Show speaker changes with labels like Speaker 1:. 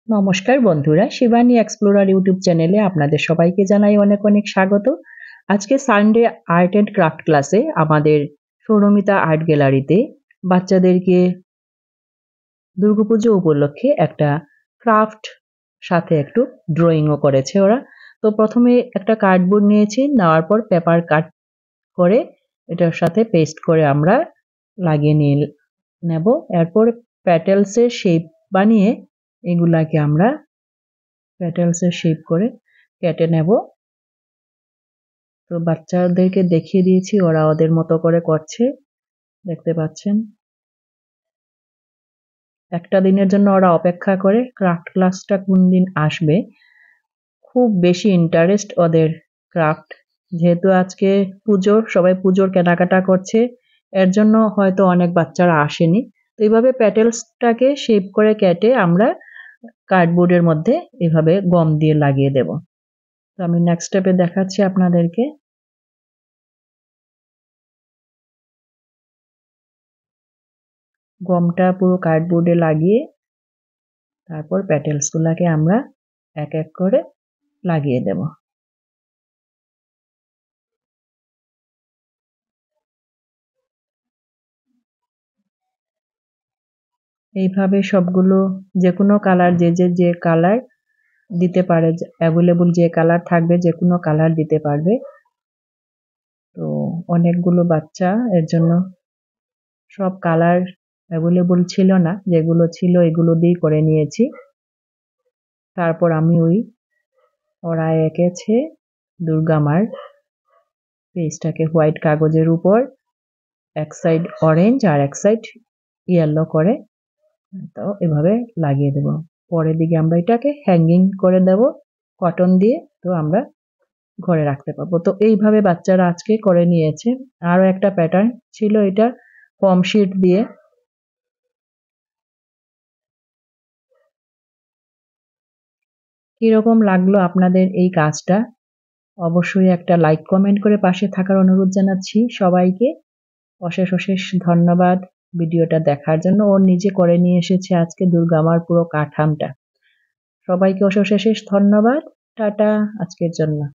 Speaker 1: নমস্কার বন্ধুরা, Shivani explorer YouTube চ্যানেলে আপনাদের সবাইকে জানাই অনেক অনেক স্বাগত। আজকে সানডে আর্ট অ্যান্ড ক্রাফট ক্লাসে আমাদের সৌরমিতা আর্ট গ্যালারিতে বাচ্চাদেরকে দুর্গাপুজো উপলক্ষে একটা ক্রাফট সাথে একটু ড্রয়িংও করেছে ওরা। তো প্রথমে একটা কার্ডবোর্ড নিয়েছি, নেওয়ার পর পেপার কাট করে এটার সাথে পেস্ট করে আমরা লাগিয়ে নিয়ে নেব। এরপর প্যাটেলসের শেপ বানিয়ে এগুলাকে আমরা প্যাটেলসের শেপ করে কেটে নেব। তো বাচ্চাদেরকে দেখিয়ে দিয়েছি, ওরা ওদের মতো করে করছে, দেখতে পাচ্ছেন। একটা দিনের জন্য ওরা অপেক্ষা করে ক্রাফট ক্লাসটা কোন দিন আসবে। খুব বেশি ইন্টারেস্ট ওদের ক্রাফট, যেহেতু আজকে পুজো, সবাই পুজোর কেনাকাটা করছে, এর জন্য হয়তো অনেক বাচ্চারা আসেনি। তো এইভাবে প্যাটেলসটাকে শেপ করে কেটে আমরা কার্ডবোর্ডের মধ্যে এভাবে গম দিয়ে লাগিয়ে দেব। তো আমি নেক্সট স্টেপে দেখাচ্ছি আপনাদেরকে। গমটা পুরো কার্ডবোর্ডে লাগিয়ে তারপর প্যাটেলসগুলোকে আমরা এক এক করে লাগিয়ে দেব। এইভাবে সবগুলো যে কোনো কালার, যে কালার দিতে পারে, অ্যাভেলেবল যে কালার থাকবে যে কোনো কালার দিতে পারবে। তো অনেকগুলো বাচ্চা, এর জন্য সব কালার অ্যাভেলেবল ছিল না, যেগুলো ছিল এগুলো দিয়েই করে নিয়েছি। তারপর আমি ওরা এঁকেছে দুর্গা মার পেজটাকে হোয়াইট কাগজের উপর এক সাইড অরেঞ্জ আর এক সাইড ইয়েলো করে, তো এভাবে লাগিয়ে দেব। পরের দিকে আমরা এটাকে হ্যাঙ্গিং করে দেব কটন দিয়ে, তো আমরা ঘরে রাখতে পারবো। তো এইভাবে বাচ্চারা আজকে করে নিয়েছে। আরও একটা প্যাটার্ন ছিল, এটা ফর্ম শিট দিয়ে। কিরকম লাগলো আপনাদের এই কাজটা? অবশ্যই একটা লাইক কমেন্ট করে পাশে থাকার অনুরোধ জানাচ্ছি সবাইকে। অশেষ অশেষ ধন্যবাদ ভিডিওটা দেখার জন্য। ও নিজে করে নিয়ে এসেছে আজকে দুর্গা মার পুরো কাঠামটা। সবাইকে অশেষ অশেষ ধন্যবাদ। টাটা আজকের জন্য।